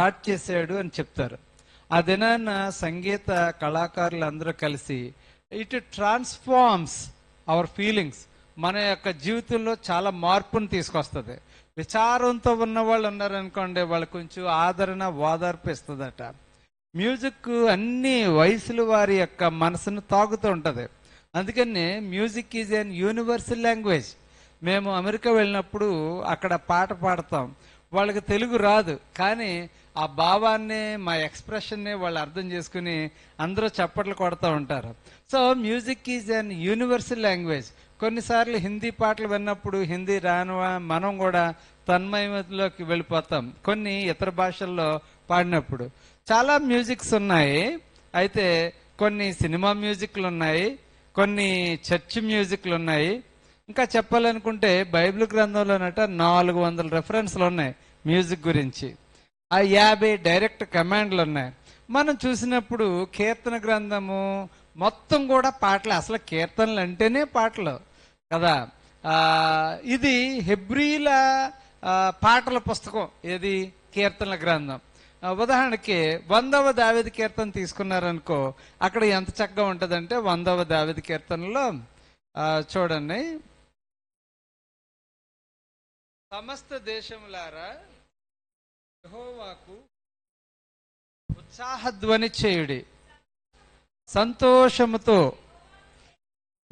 Start చేశాడు అని చెప్తారు. ఆ దినాన సంగీత కళాకారులు అందరూ కలిసి ఇట్ ట్రాన్స్ఫార్మ్స్ అవర్ ఫీలింగ్స్, మన యొక్క జీవితంలో చాలా మార్పును తీసుకొస్తుంది. విచారంతో ఉన్న వాళ్ళు ఉన్నారనుకోండి, వాళ్ళు కొంచెం ఆదరణ ఓదార్పు ఇస్తుందట. మ్యూజిక్ అన్ని వయసుల వారి యొక్క మనసును తాగుతూ ఉంటుంది. అందుకని music is an universal language. మేము అమెరికా వెళ్ళినప్పుడు అక్కడ పాట పాడతాం, వాళ్ళకి తెలుగు రాదు, కానీ ఆ భావాన్ని, మా ఎక్స్ప్రెషన్ని వాళ్ళు అర్థం చేసుకుని అందరూ చప్పట్లు కొడుతూ ఉంటారు. So music is an universal language. కొన్నిసార్లు హిందీ పాటలు విన్నప్పుడు హిందీ రాని మనం కూడా తన్మయంలోకి వెళ్ళిపోతాం కొన్ని ఇతర భాషల్లో పాడినప్పుడు. చాలా మ్యూజిక్స్ ఉన్నాయి. అయితే కొన్ని సినిమా మ్యూజిక్లు ఉన్నాయి, కొన్ని చర్చ్ మ్యూజిక్లు ఉన్నాయి. ఇంకా చెప్పాలనుకుంటే బైబిల్ గ్రంథంలోనట 400 రెఫరెన్స్లు ఉన్నాయి మ్యూజిక్ గురించి. ఆ 50 డైరెక్ట్ కమాండ్లు ఉన్నాయి. మనం చూసినప్పుడు కీర్తన గ్రంథము మొత్తం కూడా పాటలు, అసలు కీర్తనలు అంటేనే పాటలు కదా. ఇది హెబ్రీల పాటల పుస్తకం, ఏది కీర్తనల గ్రంథం. ఉదాహరణకి 100వ దావీదు కీర్తన తీసుకున్నారనుకో, అక్కడ ఎంత చక్కగా ఉంటుందంటే 100వ దావీదు కీర్తనలో చూడండి, సమస్త దేశములారా యెహోవాకు ఉత్సాహధ్వని చేయుడి, సంతోషముతో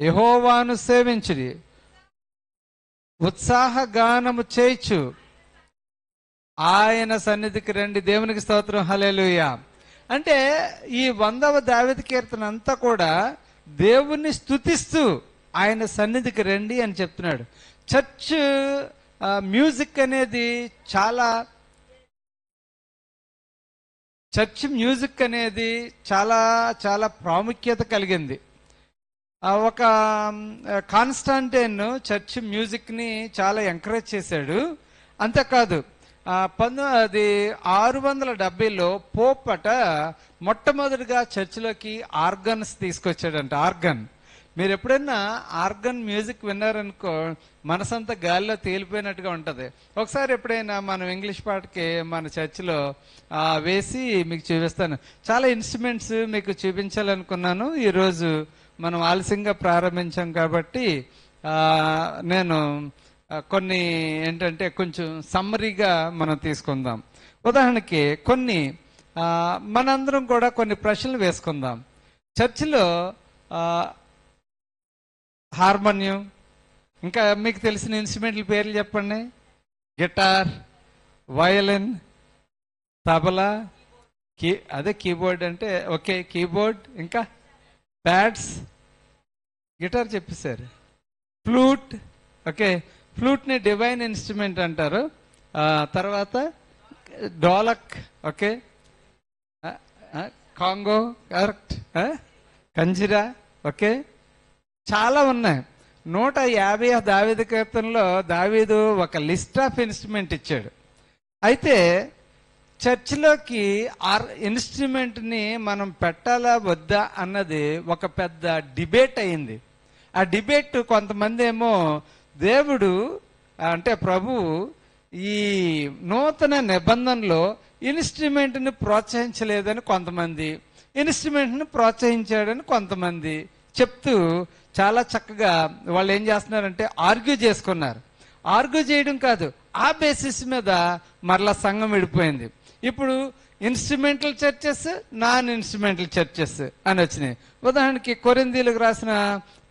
యెహోవాను సేవించుడి, ఉత్సాహగానము చేయిచు ఆయన సన్నిధికి రండి. దేవునికి స్తోత్రం, హల్లెలూయా. అంటే ఈ 100వ దావీదు కీర్తన అంతా కూడా దేవుణ్ణి స్తుతిస్తూ ఆయన సన్నిధికి రండి అని చెప్తున్నాడు. చర్చ్ మ్యూజిక్ అనేది చాలా చాలా ప్రాముఖ్యత కలిగింది. ఒక కాన్స్టాంటైన్ చర్చ్ మ్యూజిక్ని చాలా ఎంకరేజ్ చేశాడు. అంతేకాదు 670లో పోప్ అట మొట్టమొదటిగా చర్చిలోకి ఆర్గన్స్ తీసుకొచ్చాడంట. ఆర్గన్, మీరు ఎప్పుడైనా ఆర్గన్ మ్యూజిక్ విన్నారనుకో, మనసంతా గాలిలో తేలిపోయినట్టుగా ఉంటుంది. ఒకసారి ఎప్పుడైనా మనం ఇంగ్లీష్ పాటకి మన చర్చిలో వేసి మీకు చూపిస్తాను. చాలా ఇన్స్ట్రుమెంట్స్ మీకు చూపించాలనుకున్నాను. ఈరోజు మనం ఆలస్యంగా ప్రారంభించాం కాబట్టి నేను కొన్ని ఏంటంటే కొంచెం సమ్మరీగా మనం తీసుకుందాం. ఉదాహరణకి మనందరం కూడా కొన్ని ప్రశ్నలు వేసుకుందాం. చర్చిలో హార్మోనియం, ఇంకా మీకు తెలిసిన ఇన్స్ట్రుమెంట్ల పేర్లు చెప్పండి. గిటార్, వయలిన్, తబలా, అదే కీబోర్డ్ అంటే ఓకే, కీబోర్డ్, ఇంకా ప్యాడ్స్, గిటార్ చెప్పేశారు, ఫ్లూట్, ఓకే, ఫ్లూట్ని డివైన్ ఇన్స్ట్రుమెంట్ అంటారు. తర్వాత dholak, okay, conga, correct, kanjira, okay, చాలా ఉన్నాయి. 150 దావీదు కీర్తనలో దావీదు ఒక లిస్ట్ ఆఫ్ ఇన్స్ట్రుమెంట్ ఇచ్చాడు. అయితే చర్చిలోకి ఇన్స్ట్రుమెంట్ని మనం పెట్టాలా వద్దా అన్నది ఒక పెద్ద డిబేట్ అయింది. ఆ డిబేట్ కొంతమంది ఏమో దేవుడు అంటే ప్రభువు ఈ నూతన నిబంధనలో ఇన్స్ట్రుమెంట్ని ప్రోత్సహించలేదని కొంతమంది, ఇన్స్ట్రుమెంట్ని ప్రోత్సహించాడని కొంతమంది చెప్తూ చాలా చక్కగా వాళ్ళు ఏం చేస్తున్నారంటే ఆర్గ్యూ చేసుకున్నారు. ఆర్గ్యూ చేయడం కాదు, ఆ బేసిస్ మీద మరలా సంఘం విడిపోయింది. ఇప్పుడు instrumental churches, non instrumental churches అని వచ్చినాయి. ఉదాహరణకి కొరింథీయులకు రాసిన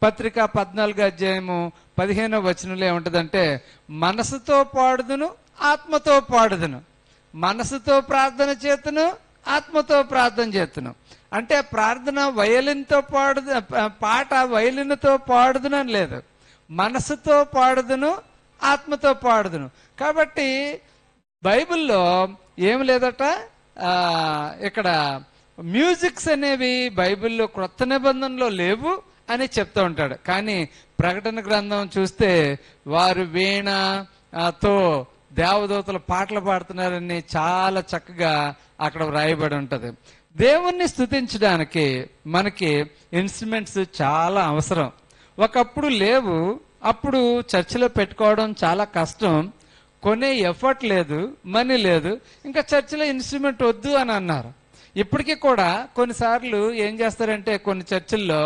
పత్రిక 14వ అధ్యాయము 15వ వచనంలో ఏముంటుందంటే, మనసుతో పాడుదును ఆత్మతో పాడుదును, మనసుతో ప్రార్థన చేతును ఆత్మతో ప్రార్థన చేతును. అంటే ప్రార్థన వయలిన్తో పాట వయలిన్తో పాడుదును అని లేదు, మనసుతో పాడుదును ఆత్మతో పాడుదును. కాబట్టి బైబిల్లో ఏం లేదట, ఇక్కడ మ్యూజిక్స్ అనేవి బైబిల్లో క్రొత్త నిబంధనలో లేవు అని చెప్తూ ఉంటాడు. కానీ ప్రకటన గ్రంథం చూస్తే వారు వీణతో దేవదూతలు పాటలు పాడుతున్నారని చాలా చక్కగా అక్కడ వ్రాయబడి ఉంటుంది. దేవుణ్ణి స్తుతించడానికి మనకి ఇన్స్ట్రుమెంట్స్ చాలా అవసరం. ఒకప్పుడు లేవు, అప్పుడు చర్చిలో పెట్టుకోవడం చాలా కష్టం. కొనే ఎఫర్ట్ లేదు, మనీ లేదు, ఇంకా చర్చిలో ఇన్స్ట్రుమెంట్ వద్దు అని అన్నారు. ఇప్పటికీ కూడా కొన్నిసార్లు ఏం చేస్తారంటే కొన్ని చర్చిల్లో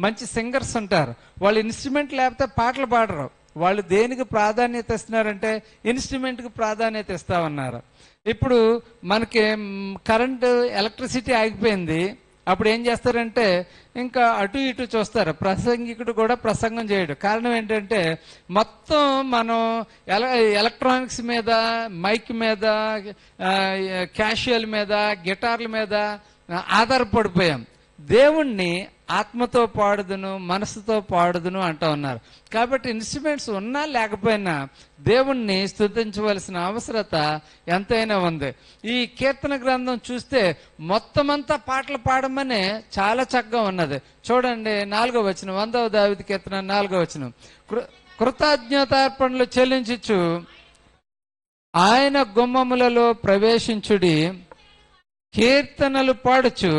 మంచి సింగర్స్ ఉంటారు, వాళ్ళు ఇన్స్ట్రుమెంట్ లేకపోతే పాటలు పాడరు. వాళ్ళు దేనికి ప్రాధాన్యత ఇస్తున్నారంటే ఇన్స్ట్రుమెంట్కి ప్రాధాన్యత ఇస్తామన్నారు. ఇప్పుడు మనకి కరెంటు ఎలక్ట్రిసిటీ ఆగిపోయింది, అప్పుడు ఏం చేస్తారంటే ఇంకా అటు ఇటు చూస్తారు, ప్రసంగికుడు కూడా ప్రసంగం చేయడు. కారణం ఏంటంటే మొత్తం మనం ఎలక్ట్రానిక్స్ మీద, మైక్ మీద, క్యాషువల్ మీద, గిటార్ల మీద ఆధారపడిపోయాం. దేవుణ్ణి ఆత్మతో పాడుదును, మనసుతో పాడుదును అంటూ ఉన్నారు. కాబట్టి ఇన్స్ట్రుమెంట్స్ ఉన్నా లేకపోయినా దేవుణ్ణి స్తుతించవలసిన అవసరత ఎంతైనా ఉంది. ఈ కీర్తన గ్రంథం చూస్తే మొత్తం అంతా పాటలు పాడమనే చాలా చక్కగా ఉన్నది. చూడండి 4వ వచనం, 100వ దావీదు కీర్తన 4వ వచనం. కృతజ్ఞతార్పణలు చెల్లించుచు ఆయన గుమ్మములలో ప్రవేశించుడి, కీర్తనలు పాడుచు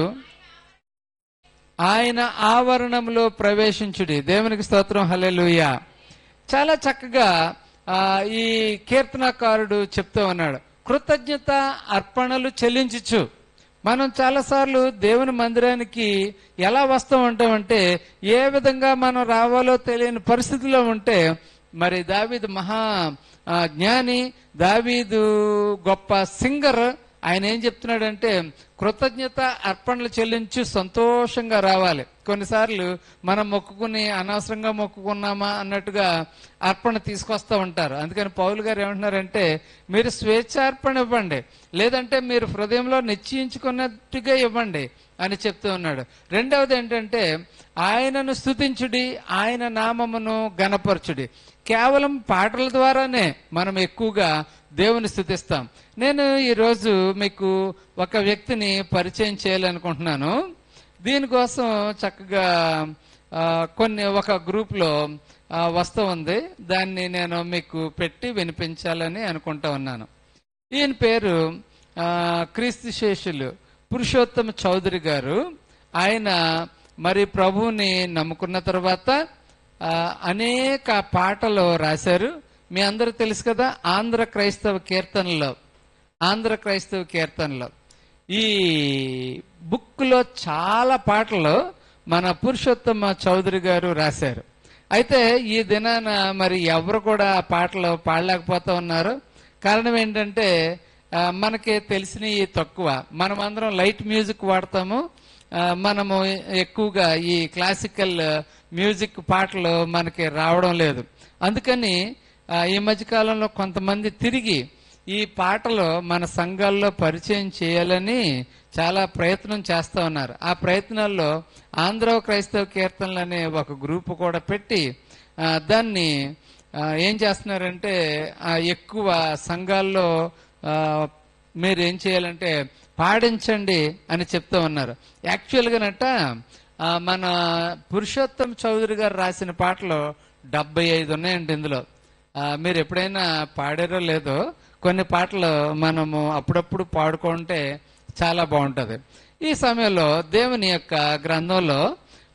ఆయన ఆవరణంలో ప్రవేశించుడి. దేవునికి స్తోత్రం, హల్లెలూయా. చాలా చక్కగా ఈ కీర్తనకారుడు చెప్తూ ఉన్నాడు, కృతజ్ఞత అర్పణలు చెల్లించచ్చు. మనం చాలాసార్లు దేవుని మందిరానికి ఎలా వస్తూ ఉంటామంటే ఏ విధంగా మనం రావాలో తెలియని పరిస్థితిలో ఉంటే, మరి దావీదు మహా జ్ఞాని, దావీదు గొప్ప సింగర్, ఆయన ఏం చెప్తున్నాడంటే కృతజ్ఞత అర్పణలు చెల్లించి సంతోషంగా రావాలి. కొన్నిసార్లు మనం మొక్కుకుని అనవసరంగా మొక్కుకున్నామా అన్నట్టుగా అర్పణ తీసుకొస్తూ ఉంటారు. అందుకని పౌలు గారు ఏమంటున్నారంటే మీరు స్వేచ్ఛార్పణ ఇవ్వండి, లేదంటే మీరు హృదయంలో నిశ్చయించుకున్నట్టుగా ఇవ్వండి అని చెప్తూ ఉన్నాడు. రెండవది ఏంటంటే ఆయనను స్తుతించుడి, ఆయన నామమును గణపరచుడి. కేవలం పాటల ద్వారానే మనం ఎక్కువగా దేవుని స్తుతిస్తాం. నేను ఈరోజు మీకు ఒక వ్యక్తిని పరిచయం చేయాలనుకుంటున్నాను. దీనికోసం చక్కగా ఒక గ్రూప్లో వస్తూ ఉంది, దాన్ని నేను మీకు పెట్టి వినిపించాలని అనుకుంటా ఉన్నాను. ఈయన పేరు క్రీస్తు శేషులు పురుషోత్తమ చౌదరి గారు. ఆయన మరి ప్రభువుని నమ్ముకున్న తర్వాత అనేక పాటలు రాశారు. మీ అందరూ తెలుసు కదా, ఆంధ్ర క్రైస్తవ కీర్తనలో ఈ బుక్లో చాలా పాటలు మన పురుషోత్తమ చౌదరి గారు రాశారు. అయితే ఈ దినాన మరి ఎవరు కూడా ఆ పాటలు పాడలేకపోతూ ఉన్నారు. కారణం ఏంటంటే మనకి తెలిసినవి తక్కువ. మనమందరం లైట్ మ్యూజిక్ వాడతాము, మనము ఎక్కువగా ఈ క్లాసికల్ మ్యూజిక్ పాటలు మనకి రావడం లేదు. అందుకని ఈ మధ్యకాలంలో కొంతమంది తిరిగి ఈ పాటలు మన సంఘాల్లో పరిచయం చేయాలని చాలా ప్రయత్నం చేస్తూ ఉన్నారు. ఆ ప్రయత్నాల్లో ఆంధ్ర క్రైస్తవ కీర్తనలు అనే ఒక గ్రూప్ కూడా పెట్టి దాన్ని ఏం చేస్తున్నారంటే ఎక్కువ సంఘాల్లో మీరు ఏం చేయాలంటే పాడించండి అని చెప్తూ ఉన్నారు. యాక్చువల్గానట మన పురుషోత్తం చౌదరి గారు రాసిన పాటలు 75 ఉన్నాయండి ఇందులో. మీరు ఎప్పుడైనా పాడారో లేదో, కొన్ని పాటలు మనము అప్పుడప్పుడు పాడుకుంటే చాలా బాగుంటుంది. ఈ సమయంలో దేవుని యొక్క గ్రంథంలో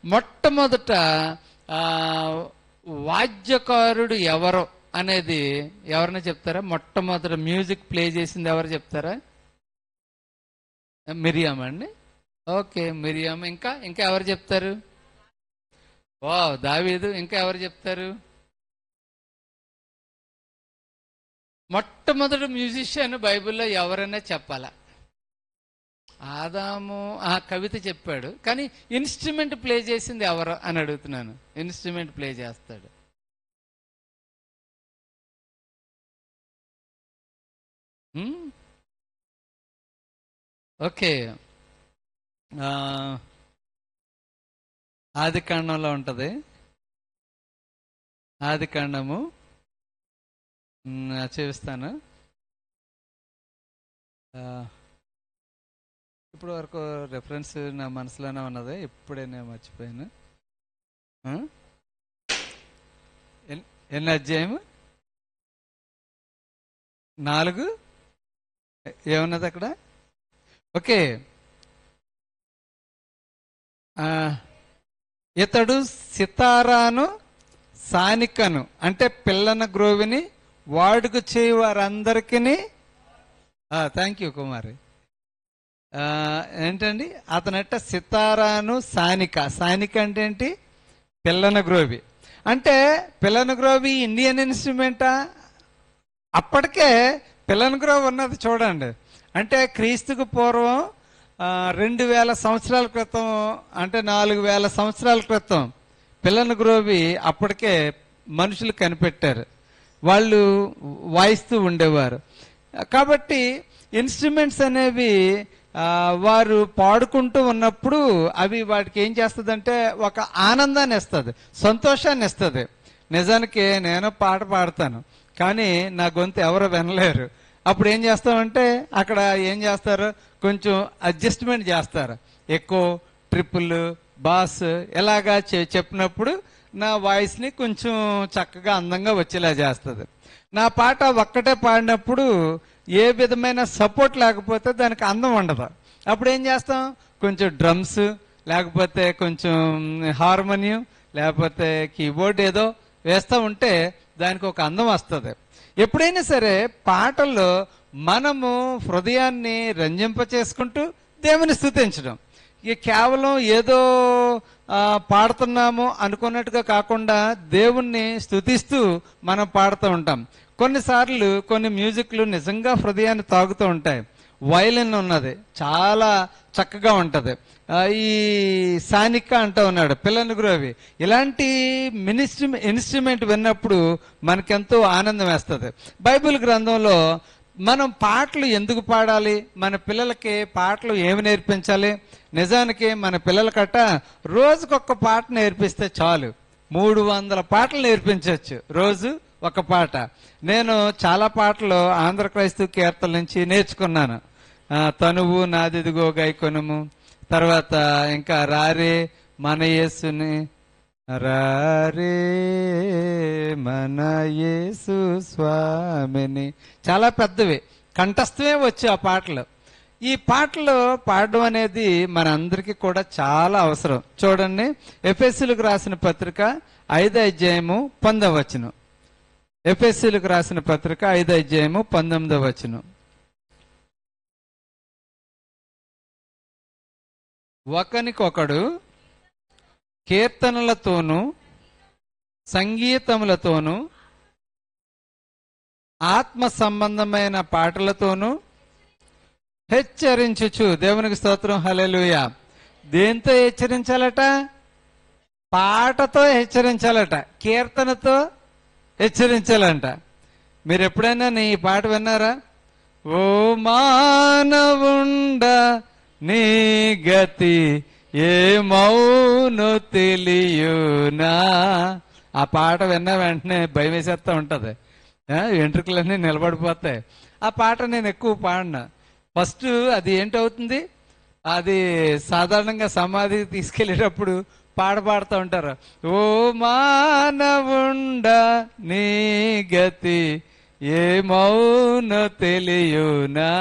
మొట్టమొదట వాద్యకారుడు ఎవరు అనేది ఎవరైనా చెప్తారా? మొట్టమొదట మ్యూజిక్ ప్లే చేసింది ఎవరు చెప్తారా? మిరియామ్ అండి. Okay, Miriam. ఇంకా ఎవరు చెప్తారు? దావీదు. ఇంకా ఎవరు చెప్తారు? మొట్టమొదటి మ్యూజిషియన్ బైబిల్లో ఎవరైనా చెప్పాలా? ఆదాము. కవిత చెప్పాడు, కానీ ఇన్స్ట్రుమెంట్ ప్లే చేసింది ఎవరు అని అడుగుతున్నాను. ఇన్స్ట్రుమెంట్ ప్లే చేస్తాడు. ఓకే, ఆది కాండంలో ఉంటుంది. ఆది కాండము చూపిస్తాను. ఇప్పుడు వరకు రెఫరెన్స్ నా మనసులోనే ఉన్నది, ఇప్పుడే నేను మర్చిపోయాను. ఎన్ని అధ్యాయము? 4. ఏమున్నది అక్కడ? ఓకే, ఇతడు సితారాను సానికను అంటే పిల్లన గ్రోవిని వాడుక చేయి వారందరికీ థ్యాంక్ యూ కుమారి. ఏంటండి అతనట్ట సితారాను సానిక. సానిక అంటే ఏంటి? పిల్లన గ్రోవి. అంటే పిల్లన గ్రోవి ఇండియన్ ఇన్స్ట్రుమెంటా? అప్పటికే పిల్లన గ్రోవి ఉన్నది చూడండి. అంటే క్రీస్తుకు పూర్వం 2000 సంవత్సరాల క్రితం, అంటే 4000 సంవత్సరాల క్రితం పిల్లన గ్రోవి అప్పటికే మనుషులు కనిపెట్టారు. వాళ్ళు వాయిస్తూ ఉండేవారు. కాబట్టి ఇన్స్ట్రుమెంట్స్ అనేవి వారు పాడుకుంటూ ఉన్నప్పుడు అవి వాటికి ఏం చేస్తుందంటే ఒక ఆనందాన్ని ఇస్తుంది, సంతోషాన్ని ఇస్తుంది. నిజానికి నేను పాట పాడతాను, కానీ నా గొంతు ఎవరు వినలేరు. అప్పుడు ఏం చేస్తామంటే అక్కడ ఏం చేస్తారు, కొంచెం అడ్జస్ట్మెంట్ చేస్తారు. ఎక్కువ ట్రిపుల్ బాస్ ఎలాగా చెప్పినప్పుడు నా వాయిస్ని కొంచెం చక్కగా అందంగా వచ్చేలా చేస్తుంది. నా పాట ఒక్కటే పాడినప్పుడు ఏ విధమైన సపోర్ట్ లేకపోతే దానికి అందం ఉండదు. అప్పుడు ఏం చేస్తాం, కొంచెం డ్రమ్స్, లేకపోతే కొంచెం హార్మోనియం, లేకపోతే కీబోర్డ్ ఏదో వేస్తూ ఉంటే దానికి ఒక అందం వస్తుంది. ఎప్పుడైనా సరే పాటల్లో మనము హృదయాన్ని రంజింప చేసుకుంటూ దేవుని స్తుతించడం, ఇక కేవలం ఏదో పాడుతున్నాము అనుకున్నట్టుగా కాకుండా దేవుణ్ణి స్తుతిస్తూ మనం పాడుతూ ఉంటాం. కొన్నిసార్లు కొన్ని మ్యూజిక్లు నిజంగా హృదయాన్ని తాగుతూ ఉంటాయి. వయలిన్ ఉన్నది, చాలా చక్కగా ఉంటది. ఈ సానిక అంటూ ఉన్నాడు, పిల్లల గ్రోవి. ఇలాంటి ఇన్స్ట్రుమెంట్ విన్నప్పుడు మనకెంతో ఆనందం వేస్తుంది. బైబిల్ గ్రంథంలో మనం పాటలు ఎందుకు పాడాలి, మన పిల్లలకి పాటలు ఏమి నేర్పించాలి? నిజానికి మన పిల్లలకట రోజుకొక పాట నేర్పిస్తే చాలు, 300 పాటలు నేర్పించవచ్చు, రోజు ఒక పాట. నేను చాలా పాటలు ఆంధ్ర క్రైస్తవ కీర్తన నుంచి నేర్చుకున్నాను. తనువు నాదిదిగో గైకొనుము, తర్వాత ఇంకా రారే మన యేసుని, రారే మన యేసు స్వామిని, చాలా పెద్దవి, కంఠస్థమే వచ్చు ఆ పాటలు. ఈ పాటలు పాడడం అనేది మనందరికీ కూడా చాలా అవసరం. చూడండి, ఎఫెసీయులకు రాసిన పత్రిక 5వ అధ్యాయము 19వ వచనం. ఎఫెసీయులకు రాసిన పత్రిక 5వ అధ్యాయము 19వ వచనం. ఒకనికొకడు కీర్తనలతోనూ సంగీతములతోనూ ఆత్మ సంబంధమైన పాటలతోనూ హెచ్చరించుచు, దేవునికి స్తోత్రం, హల్లెలూయా. దేంతో హెచ్చరించాలట? పాటతో హెచ్చరించాలట, కీర్తనతో హెచ్చరించాలంట. మీరు ఎప్పుడైనా నీ పాట విన్నారా? ఓ మానవుండ నీ గతి ఏమౌనో తెలియునా. ఆ పాట విన్న వెంటనే భయం వేసేస్తా ఉంటది, వెంట్రుకలన్నీ నిలబడిపోతాయి. ఆ పాట నేను ఎక్కువ పాడినా. ఫస్ట్ అది ఏంటవుతుంది, అది సాధారణంగా సమాధికి తీసుకెళ్లేటప్పుడు పాడుతూ ఉంటారు. ఓ మానవుండ నీ గతి ఏమౌనో తెలియునా,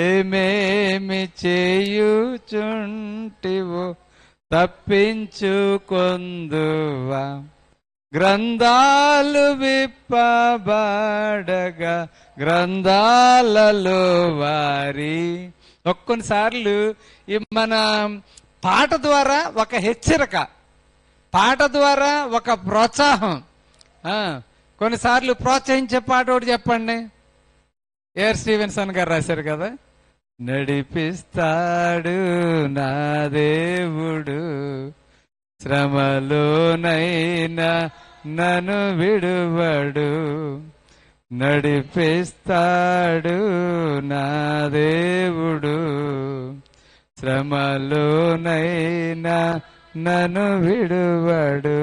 ఏమేమి చేయుచుంటివో తప్పించుకొందువా, గ్రంథాలు విప్పబడగా గ్రంథాలలో వారి. కొన్నిసార్లు మన పాట ద్వారా ఒక హెచ్చరిక, పాట ద్వారా ఒక ప్రోత్సాహం. కొన్నిసార్లు ప్రోత్సహించే పాట ఒకటి చెప్పండి. ఏఆర్ స్టీవెన్సన్ గారు రాశారు కదా, నడిపిస్తాడు నా దేవుడు శ్రమలోనైనా నన్ను విడువడు, నడిపిస్తాడు నా దేవుడు శ్రమలోనైనా నన్ను విడువడు.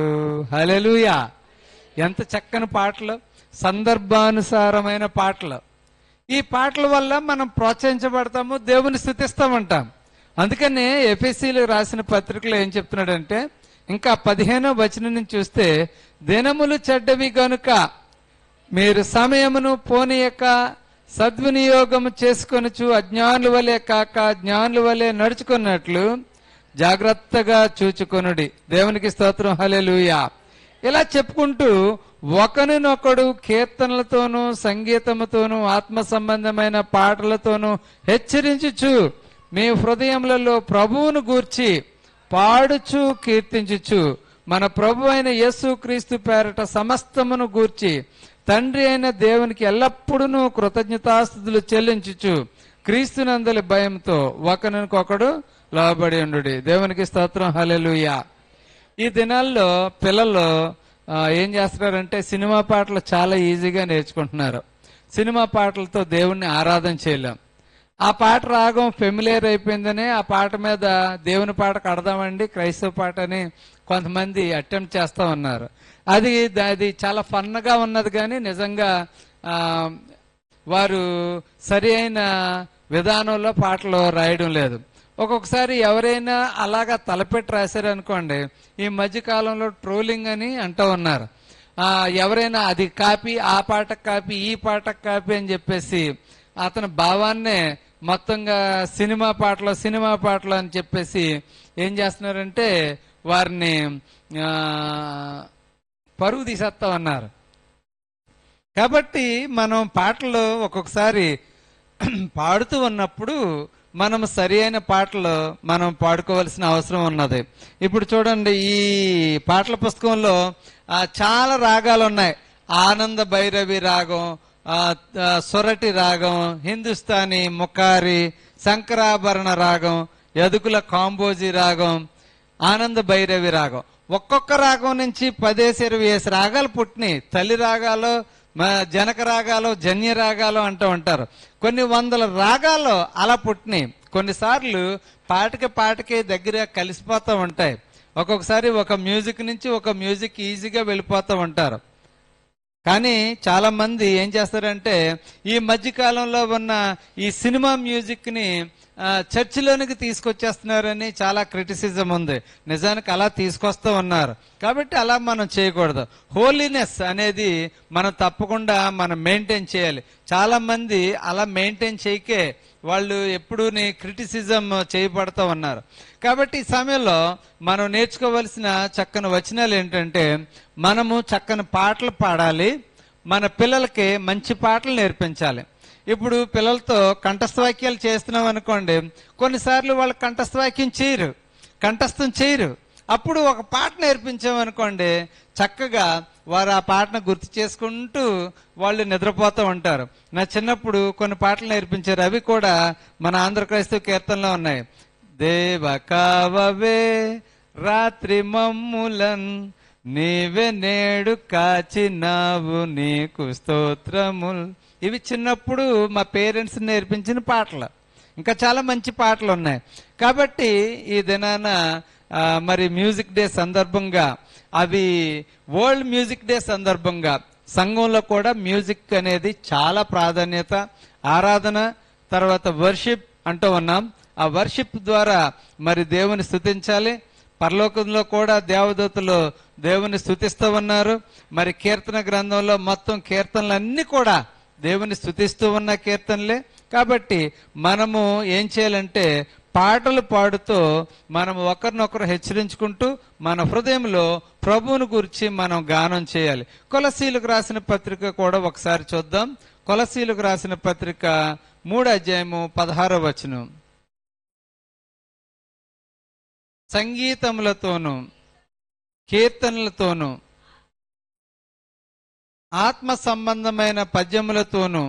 హల్లెలూయా. ఎంత చక్కని పాటలు, సందర్భానుసారమైన పాటలు. ఈ పాటల వల్ల మనం ప్రోత్సహించబడతాము, దేవుని స్తుతిస్తామంటాం. అందుకనే ఎఫెసీయులకు రాసిన పత్రికలో ఏం చెప్తున్నాడంటే, ఇంకా 15వ వచనం నుంచి చూస్తే, దినములు చెడ్డవి గనుక మీరు సమయమును పోనీయక సద్వినియోగము చేసుకొనుచు అజ్ఞానుల వలె కాక జ్ఞానుల వలె నడుచుకున్నట్లు జాగ్రత్తగా చూచుకొనుడి. దేవునికి స్తోత్రం, హల్లెలూయా. ఇలా చెప్పుకుంటూ ఒకరినొకడు కీర్తనలతోనూ సంగీతముతోనూ ఆత్మ సంబంధమైన పాటలతోనూ హెచ్చరించుచు మీ హృదయములలో ప్రభువును గూర్చి పాడుచు కీర్తించుచు మన ప్రభు అయిన యేసు క్రీస్తు పేరట సమస్తమును గూర్చి తండ్రి అయిన దేవునికి ఎల్లప్పుడూ కృతజ్ఞతాస్తుతులు చెల్లించుచు క్రీస్తునందలి భయంతో ఒకరికొకడు లోబడి ఉండు. దేవునికి స్తోత్రం, హల్లెలూయా. ఈ దినాల్లో పిల్లలు ఏం చేస్తున్నారంటే సినిమా పాటలు చాలా ఈజీగా నేర్చుకుంటున్నారు. సినిమా పాటలతో దేవుణ్ణి ఆరాధన చేయలేం. ఆ పాట రాగం ఫెమిలియర్ అయిపోయిందని ఆ పాట మీద దేవుని పాట కడదామండి క్రైస్తవ పాట అని కొంతమంది అటెంప్ట్ చేస్తూ ఉన్నారు. అది చాలా ఫన్గా ఉన్నది, కానీ నిజంగా వారు సరి అయిన విధానంలో పాటలు రాయడం లేదు. ఒక్కొక్కసారి ఎవరైనా అలాగా తలపెట్టి రాశారనుకోండి, ఈ మధ్య కాలంలో ట్రోలింగ్ అని అంటూ ఉన్నారు. ఎవరైనా అది కాపీ, ఆ పాటకు కాపీ, ఈ పాటకు కాపీ అని చెప్పేసి అతని భావాన్నే మొత్తంగా సినిమా పాటలు అని చెప్పేసి ఏం చేస్తున్నారంటే వారిని పరుగు తీసేస్తా ఉన్నారు. కాబట్టి మనం పాటలు ఒక్కొక్కసారి పాడుతూ ఉన్నప్పుడు మనం సరి అయిన పాటలు మనం పాడుకోవాల్సిన అవసరం ఉన్నది. ఇప్పుడు చూడండి, ఈ పాటల పుస్తకంలో చాలా రాగాలు ఉన్నాయి. ఆనంద భైరవి రాగం, సొరటి రాగం, హిందుస్థానీ, ముఖారి, శంకరాభరణ రాగం, యదుకుల కాంబోజీ రాగం, ఆనంద భైరవి రాగం. ఒక్కొక్క రాగం నుంచి 10-20 రాగాలు పుట్టినాయి. తల్లి రాగాలు, జనక రాగాలు, జన్య రాగాలు అంటూ ఉంటారు. కొన్ని వందల రాగాలు అలా పుట్టినాయి. కొన్నిసార్లు పాటకి దగ్గర కలిసిపోతూ ఉంటాయి. ఒక్కొక్కసారి ఒక మ్యూజిక్ నుంచి ఒక మ్యూజిక్ ఈజీగా వెళ్ళిపోతూ ఉంటారు. కానీ చాలా మంది ఏం చేస్తారంటే ఈ మధ్యకాలంలో ఉన్న ఈ సినిమా మ్యూజిక్ ని చర్చిలోనికి తీసుకొచ్చేస్తున్నారని చాలా క్రిటిసిజం ఉంది. నిజానికి అలా తీసుకొస్తూ ఉన్నారు. కాబట్టి అలా మనం చేయకూడదు. హోలీనెస్ అనేది మనం తప్పకుండా మనం మెయింటైన్ చేయాలి. చాలా మంది అలా మెయింటైన్ చేయకే వాళ్ళు ఎప్పుడూ క్రిటిసిజం చేయబడుతూ ఉన్నారు. కాబట్టి ఈ సమయంలో మనం నేర్చుకోవలసిన చక్కని వచనాలు ఏంటంటే, మనము చక్కని పాటలు పాడాలి, మన పిల్లలకి మంచి పాటలు నేర్పించాలి. ఇప్పుడు పిల్లలతో కంఠస్థవాక్యాలు చేస్తున్నాం అనుకోండి, కొన్నిసార్లు వాళ్ళు కంఠస్థం చేయరు. అప్పుడు ఒక పాట నేర్పించామనుకోండి, చక్కగా వారు ఆ పాటను గుర్తు చేసుకుంటూ వాళ్ళు నిద్రపోతూ ఉంటారు. నా చిన్నప్పుడు కొన్ని పాటలు నేర్పించారు. అవి కూడా మన ఆంధ్ర క్రైస్తవ కీర్తనలో ఉన్నాయి. దేవ కావవే రాత్రి మమ్ములన్, నీవే నేడు కాచినావు, నీకు స్తోత్రముల్. ఇవి చిన్నప్పుడు మా పేరెంట్స్ నేర్పించిన పాటలు. ఇంకా చాలా మంచి పాటలు ఉన్నాయి. కాబట్టి ఈ దినాన మరి మ్యూజిక్ డే సందర్భంగా, అవి వరల్డ్ మ్యూజిక్ డే సందర్భంగా సంఘంలో కూడా మ్యూజిక్ అనేది చాలా ప్రాధాన్యత. ఆరాధన తర్వాత వర్షిప్ అంటూ ఉన్నాం. ఆ వర్షిప్ ద్వారా మరి దేవుని స్తుతించాలి. పరలోకంలో కూడా దేవదూతలు దేవుని స్తుతిస్తూ ఉన్నారు. మరి కీర్తన గ్రంథంలో మొత్తం కీర్తనలన్నీ కూడా దేవుని స్తుతిస్తూ ఉన్న కీర్తనలే. కాబట్టి మనము ఏం చేయాలంటే పాటలు పాడుతూ మనం ఒకరినొకరు హెచ్చరించుకుంటూ మన హృదయంలో ప్రభువును గురించి మనం గానం చేయాలి. కొలసీలకు రాసిన పత్రిక కూడా ఒకసారి చూద్దాం. కొలసీలకు రాసిన పత్రిక 3:16 సంగీతములతోనూ కీర్తనలతోనూ ఆత్మ సంబంధమైన పద్యములతోనూ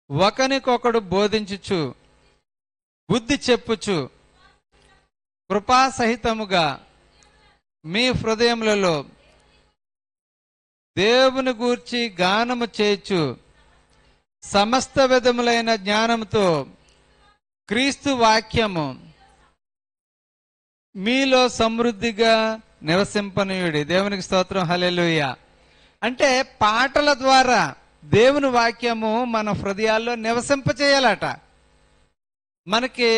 ఒకనికొకడు బోధించుచు బుద్ధి చెప్పుచు కృపాసహితముగా మీ హృదయములలో దేవుని గూర్చి గానము చేయుచు సమస్త విధములైన జ్ఞానముతో క్రీస్తు వాక్యము మీలో సమృద్ధిగా నివసింపనీయుడి. దేవునికి స్తోత్రం, హల్లెలూయా. అంటే పాటల ద్వారా దేవుని వాక్యము మన హృదయాల్లో నివసింపచేయాలట. మనకి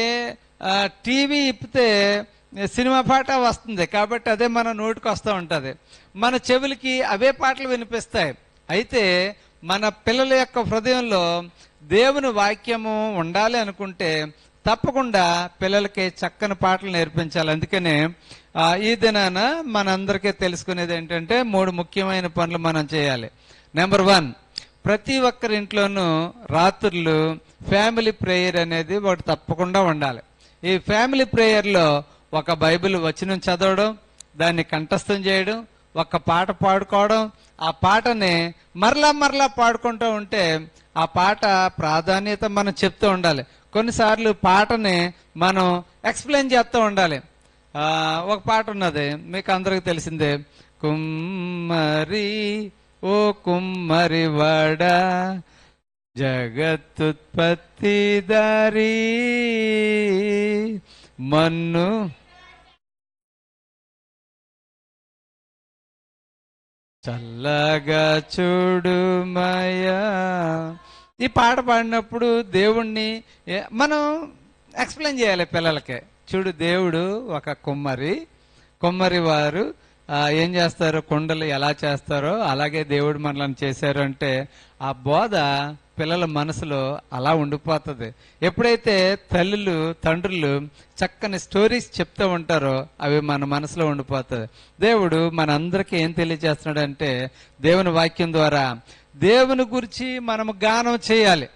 టీవీ ఇప్పితే సినిమా పాట వస్తుంది కాబట్టి అదే మన నోటికి వస్తూ ఉంటుంది. మన చెవులకి అవే పాటలు వినిపిస్తాయి. అయితే మన పిల్లల యొక్క హృదయంలో దేవుని వాక్యము ఉండాలి అనుకుంటే తప్పకుండా పిల్లలకి చక్కని పాటలు నేర్పించాలి. అందుకనే ఈ దినాన మనందరికీ తెలుసుకునేది ఏంటంటే 3 ముఖ్యమైన పనులు మనం చేయాలి. నెంబర్ 1, ప్రతి ఒక్కరి ఇంట్లోనూ రాత్రులు ఫ్యామిలీ ప్రేయర్ అనేది ఒకటి తప్పకుండా ఉండాలి. ఈ ఫ్యామిలీ ప్రేయర్లో ఒక బైబిల్ వచనం చదవడం, దాన్ని కంఠస్థం చేయడం, ఒక పాట పాడుకోవడం, ఆ పాటని మరలా పాడుకుంటూ ఉంటే ఆ పాట ప్రాధాన్యత మనం చెప్తూ ఉండాలి. కొన్నిసార్లు పాటని మనం ఎక్స్ప్లెయిన్ చేస్తూ ఉండాలి. ఒక పాట ఉన్నది, మీకు అందరికి తెలిసిందే. కుమ్మరి ఓ కుమ్మరి వాడ జగత్తుత్పత్తి దారి మన్ను చల్లగా చూడుమయ్యా. ఈ పాట పాడినప్పుడు దేవుణ్ణి మనం ఎక్స్ప్లెయిన్ చేయాలి పిల్లలకి. చూడు, దేవుడు ఒక కుమ్మరి వారు ఏం చేస్తారో, కుండలు ఎలా చేస్తారో అలాగే దేవుడు మనల్ని చేశారు అంటే ఆ బోధ పిల్లల మనసులో అలా ఉండిపోతుంది. ఎప్పుడైతే తల్లులు తండ్రులు చక్కని స్టోరీస్ చెప్తూ ఉంటారో అవి మన మనసులో ఉండిపోతుంది. దేవుడు మనందరికీ ఏం తెలియజేస్తున్నాడంటే దేవుని వాక్యం ద్వారా దేవుని గురించి మనం గానం చేయాలి.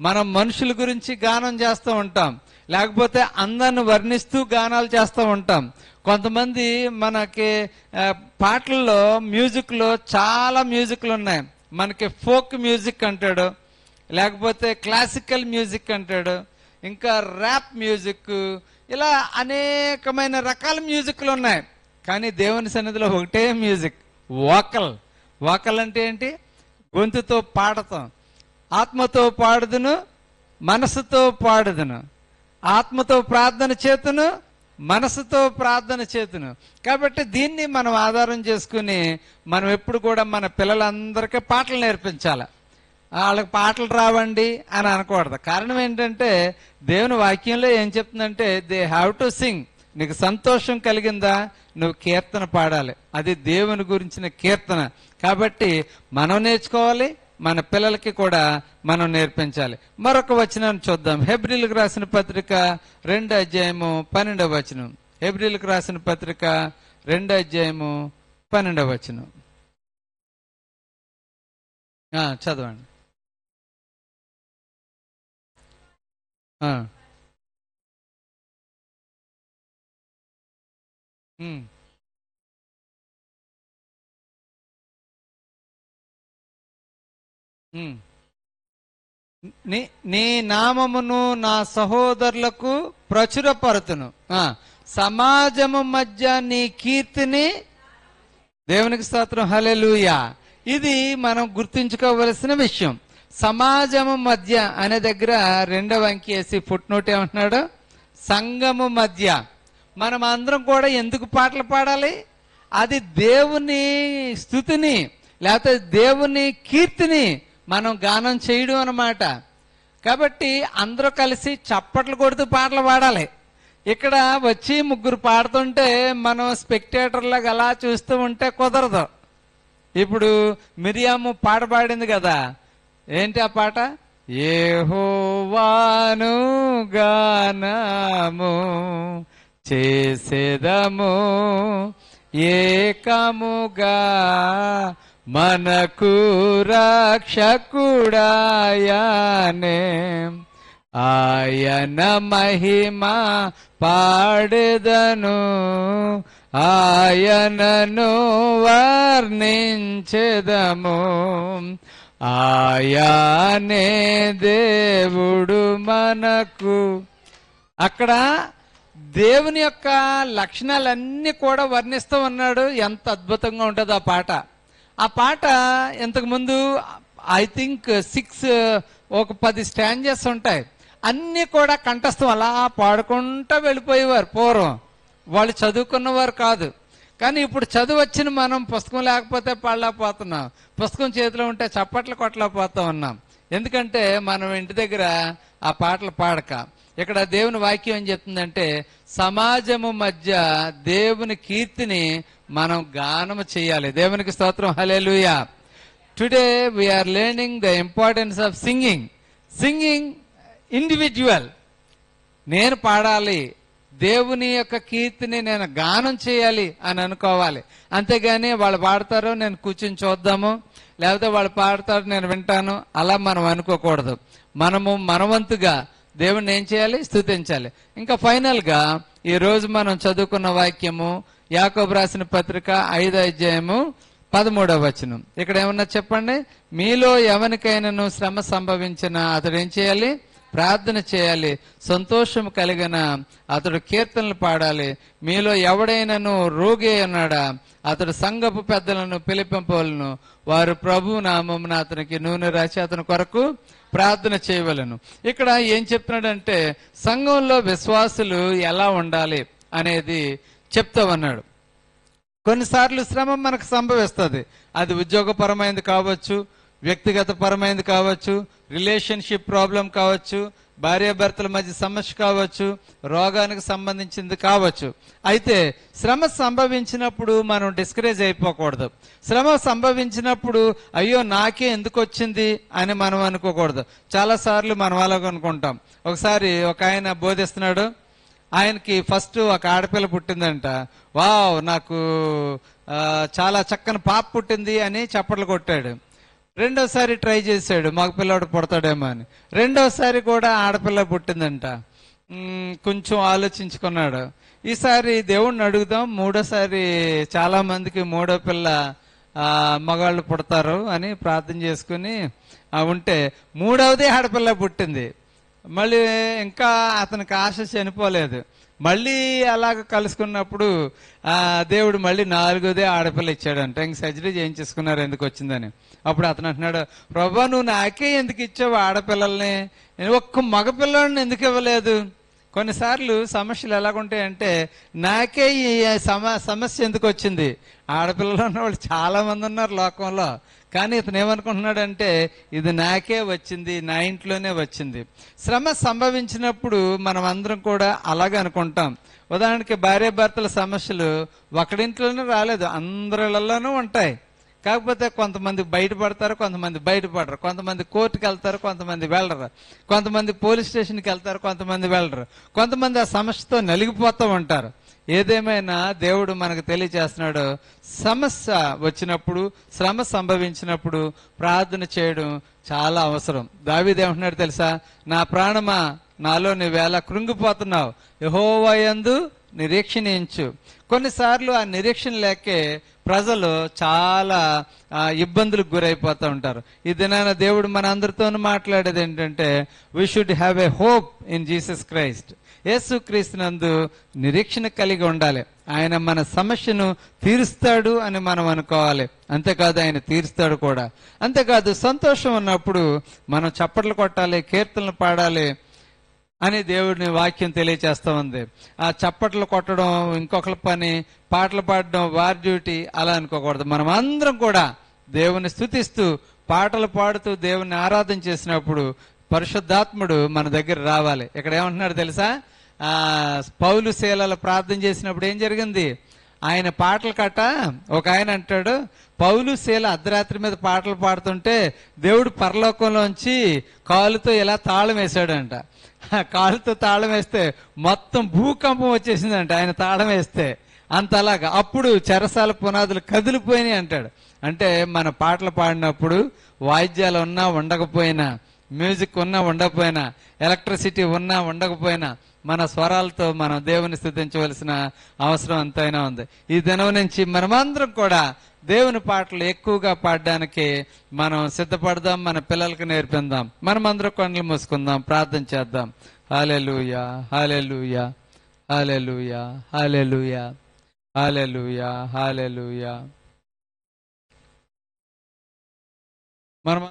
మనం మనుషుల గురించి గానం చేస్తూ ఉంటాం, లేకపోతే అందరిని వర్ణిస్తూ గానాలు చేస్తూ ఉంటాం. కొంతమంది మనకి పాటల్లో మ్యూజిక్లో చాలా మ్యూజిక్లు ఉన్నాయి. మనకి ఫోక్ మ్యూజిక్ అంటాడు, లేకపోతే క్లాసికల్ మ్యూజిక్ అంటాడు, ఇంకా ర్యాప్ మ్యూజిక్, ఇలా అనేకమైన రకాల మ్యూజిక్లు ఉన్నాయి. కానీ దేవుని సన్నిధిలో ఒకటే మ్యూజిక్, వోకల్ అంటే ఏంటి? గొంతుతో పాడతాం. ఆత్మతో పాడుదును, మనసుతో పాడుదును, ఆత్మతో ప్రార్థన చేతును, మనసుతో ప్రార్థన చేతును. కాబట్టి దీన్ని మనం ఆధారం చేసుకుని మనం ఎప్పుడు కూడా మన పిల్లలందరికీ పాటలు నేర్పించాలి. వాళ్ళకి పాటలు రావండి అని అనకూడదు. కారణం ఏంటంటే దేవుని వాక్యంలో ఏం చెప్తుందంటే దే హ్యావ్ టు సింగ్. నీకు సంతోషం కలిగిందా, నువ్వు కీర్తన పాడాలి. అది దేవుని గురించిన కీర్తన. కాబట్టి మనం నేర్చుకోవాలి, మన పిల్లలకి కూడా మనం నేర్పించాలి. మరొక వచనాన్ని చూద్దాం. హెబ్రీలకు రాసిన పత్రిక 2:12. హెబ్రీలకు రాసిన పత్రిక 2:12. చదవండి. నీ నామమును నా సహోదరులకు ప్రచురపరుతును, సమాజము మధ్య నీ కీర్తిని. దేవునికి స్తోత్రం, హల్లెలూయా. ఇది మనం గుర్తుంచుకోవలసిన విషయం. సమాజము మధ్య అనే దగ్గర 2వ అంకి వేసి ఫుట్ నోట్ ఏమంటున్నాడు? సంఘము మధ్య. మనం అందరం కూడా ఎందుకు పాటలు పాడాలి? అది దేవుని స్తుతిని లేకపోతే దేవుని కీర్తిని మనం గానం చేయడం అన్నమాట. కాబట్టి అందరూ కలిసి చప్పట్లు కొడుతూ పాటలు పాడాలి. ఇక్కడ వచ్చి 3 పాడుతుంటే మనం స్పెక్టేటర్లాగా అలా చూస్తూ ఉంటే కుదరదు. ఇప్పుడు మిరియాము పాట పాడింది కదా, ఏంటి ఆ పాట? యెహోవాను గానము చేసేదము ఏకముగా, మనకు రక్షకుడాయనే, ఆయన మహిమ పాడెదను, ఆయనను వర్ణించెదము, ఆయనే దేవుడు మనకు. అక్కడ దేవుని యొక్క లక్షణాలన్నీ కూడా వర్ణిస్తూ ఉన్నాడు. ఎంత అద్భుతంగా ఉంటుంది ఆ పాట. ఆ పాట ఇంతకు ముందు ఐ థింక్ 10 స్టాంజెస్ ఉంటాయి. అన్నీ కూడా కంఠస్థం అలా పాడుకుంటూ వెళ్ళిపోయేవారు పూర్వం. వాళ్ళు చదువుకున్నవారు కాదు. కానీ ఇప్పుడు చదువు వచ్చిన మనం పుస్తకం లేకపోతే పాడలేకపోతున్నాం, పుస్తకం చేతిలో ఉంటే చప్పట్లు కొట్టలేకపోతా ఉన్నాం. ఎందుకంటే మనం ఇంటి దగ్గర ఆ పాటలు పాడక. ఇక్కడ దేవుని వాక్యం ఏం చెప్తుందంటే సమాజము మధ్య దేవుని కీర్తిని మనం గానము చేయాలి. దేవునికి స్తోత్రం, hallelujah. Today we are learning the importance of singing individual. నేను పాడాలి, దేవుని యొక్క కీర్తిని నేను గానం చేయాలి అని అనుకోవాలి. అంతేగాని వాళ్ళు పాడతారు నేను కూర్చుని చూద్దాము, లేకపోతే వాళ్ళు పాడతారు నేను వింటాను, అలా మనం అనుకోకూడదు. మనము మనవంతుగా దేవుణ్ణి ఏం చేయాలి? స్తుతించాలి. ఇంకా ఫైనల్ గా ఈ రోజు మనం చదువుకున్న వాక్యము యాకోబు రాసిన పత్రిక 5వ అధ్యాయము 13వ వచనం. ఇక్కడ ఏమన్నా చెప్పండి. మీలో ఎవరికైనాను శ్రమ సంభవించిన అతడు ఏం చేయాలి? ప్రార్థన చేయాలి. సంతోషం కలిగిన అతడు కీర్తనలు పాడాలి. మీలో ఎవడైనాను రోగి ఉన్నాడా? అతడు సంఘపు పెద్దలను పిలిపింపవలను. వారు ప్రభు నామమున అతనికి నూనె రాసి అతని కొరకు ప్రార్థన చేయవలను. ఇక్కడ ఏం చెప్తున్నాడంటే సంఘంలో విశ్వాసులు ఎలా ఉండాలి అనేది చెప్తా ఉన్నాడు. కొన్నిసార్లు శ్రమ మనకు సంభవిస్తుంది. అది ఉద్యోగపరమైనది కావచ్చు, వ్యక్తిగత పరమైనది కావచ్చు, రిలేషన్షిప్ ప్రాబ్లం కావచ్చు, భార్యాభర్తల మధ్య సమస్య కావచ్చు, రోగానికి సంబంధించింది కావచ్చు. అయితే శ్రమ సంభవించినప్పుడు మనం డిస్కరేజ్ అయిపోకూడదు. శ్రమ సంభవించినప్పుడు అయ్యో నాకే ఎందుకు వచ్చింది అని మనం అనుకోకూడదు. చాలా సార్లు మనం అలాగ అనుకుంటాం. ఒకసారి ఒక ఆయన బోధిస్తున్నాడు. ఆయనకి ఫస్ట్ ఒక ఆడపిల్ల పుట్టిందంట. వావ్, నాకు చాలా చక్కని పాప పుట్టింది అని చప్పట్లు కొట్టాడు. రెండోసారి ట్రై చేశాడు, మగ పిల్లాడు పుడతాడేమో అని. రెండోసారి కూడా ఆడపిల్ల పుట్టిందంట. కొంచెం ఆలోచించుకున్నాడు. ఈసారి దేవుణ్ణి అడుగుదాం, మూడోసారి చాలా మందికి మూడో పిల్ల మగాళ్ళు పుడతారు అని ప్రార్థన చేసుకుని ఉంటే మూడవది ఆడపిల్ల పుట్టింది. మళ్ళీ ఇంకా అతనికి ఆశ చనిపోలేదు. మళ్ళీ అలాగ కలుసుకున్నప్పుడు దేవుడు మళ్ళీ 4వదే ఆడపిల్ల ఇచ్చాడంట. ఇంక సర్జరీ చేయించేసుకున్నారు ఎందుకు వచ్చిందని. అప్పుడు అతను అంటున్నాడు, ప్రభా నువ్వు నాకే ఎందుకు ఇచ్చావు ఆడపిల్లల్ని, నేను ఒక్క మగపిల్లల్ని ఎందుకు ఇవ్వలేదు? కొన్నిసార్లు సమస్యలు ఎలాగుంటాయంటే నాకే ఈ సమస్య ఎందుకు వచ్చింది? ఆడపిల్లలు ఉన్న వాళ్ళు చాలా మంది ఉన్నారు లోకంలో. కానీ ఇతను ఏమనుకుంటున్నాడంటే ఇది నాకే వచ్చింది, నా ఇంట్లోనే వచ్చింది. శ్రమ సంభవించినప్పుడు మనం అందరం కూడా అలాగే అనుకుంటాం. ఉదాహరణకి భార్యాభర్తల సమస్యలు ఒకడింట్లోనే రాలేదు, అందరిలోనూ ఉంటాయి. కాకపోతే కొంతమంది బయటపడతారు, కొంతమంది బయటపడరు. కొంతమంది కోర్టుకు వెళ్తారు, కొంతమంది వెళ్ళరు. కొంతమంది పోలీస్ స్టేషన్కి వెళ్తారు, కొంతమంది వెళ్ళరు. కొంతమంది ఆ సమస్యతో నలిగిపోతూ ఉంటారు. ఏదేమైనా దేవుడు మనకు తెలియజేస్తున్నాడు, సమస్య వచ్చినప్పుడు, శ్రమ సంభవించినప్పుడు ప్రార్థన చేయడం చాలా అవసరం. దావీదు ఏమంటున్నాడు తెలుసా? నా ప్రాణమా నాలో నువ్వేలా కృంగిపోతున్నావు, యెహోవా యందు నిరీక్షణించు. కొన్నిసార్లు ఆ నిరీక్షణ లేకే ప్రజలు చాలా ఇబ్బందులకు గురైపోతూ ఉంటారు. ఈ దినాన దేవుడు మన అందరితోనూ మాట్లాడేది ఏంటంటే we should have a hope in Jesus Christ. యేసుక్రీస్తునందు నిరీక్షణ కలిగి ఉండాలి. ఆయన మన సమస్యను తీరుస్తాడు అని మనం అనుకోవాలి. అంతేకాదు ఆయన తీరుస్తాడు కూడా. అంతేకాదు సంతోషం ఉన్నప్పుడు మనం చప్పట్లు కొట్టాలి, కీర్తనలు పాడాలి అని దేవుడిని వాక్యం తెలియచేస్తా ఉంది. ఆ చప్పట్లు కొట్టడం ఇంకొకరి పని, పాటలు పాడడం వారి డ్యూటీ అలా అనుకోకూడదు. మనం అందరం కూడా దేవుని స్తుతిస్తూ పాటలు పాడుతూ దేవుని ఆరాధన చేసినప్పుడు పరిశుద్ధాత్ముడు మన దగ్గర రావాలి. ఇక్కడ ఏమంటున్నాడు తెలుసా? పౌలు శీలలు ప్రార్థన చేసినప్పుడు ఏం జరిగింది? ఆయన పాటలు కట్ట ఒక ఆయన అంటాడు, పౌలు శీల అర్ధరాత్రి మీద పాటలు పాడుతుంటే దేవుడు పరలోకంలోంచి కాలుతో ఇలా తాళం వేశాడంట. కాలుతో తాళం వేస్తే మొత్తం భూకంపం వచ్చేసిందంట ఆయన తాళం వేస్తే. అంతలాగా అప్పుడు చెరసాల పునాదులు కదిలిపోయినాయి అంటాడు. అంటే మన పాటలు పాడినప్పుడు వాయిద్యాలు ఉన్నా ఉండకపోయినా, మ్యూజిక్ ఉన్నా ఉండకపోయినా, ఎలక్ట్రిసిటీ ఉన్నా ఉండకపోయినా మన స్వరాలతో మనం దేవుని స్తుతించవలసిన అవసరం ఎంతైనా ఉంది. ఈ దినం నుంచి మనమందరం కూడా దేవుని పాటలు ఎక్కువగా పాడడానికి మనం సిద్ధపడదాం, మన పిల్లలకు నేర్పిందాం. మనమందరం కళ్ళు మూసుకుందాం, ప్రార్థన చేద్దాం. హల్లెలూయా, హల్లెలూయా, హల్లెలూయా, హల్లెలూయా, హల్లెలూయా, హల్లెలూయా. మనం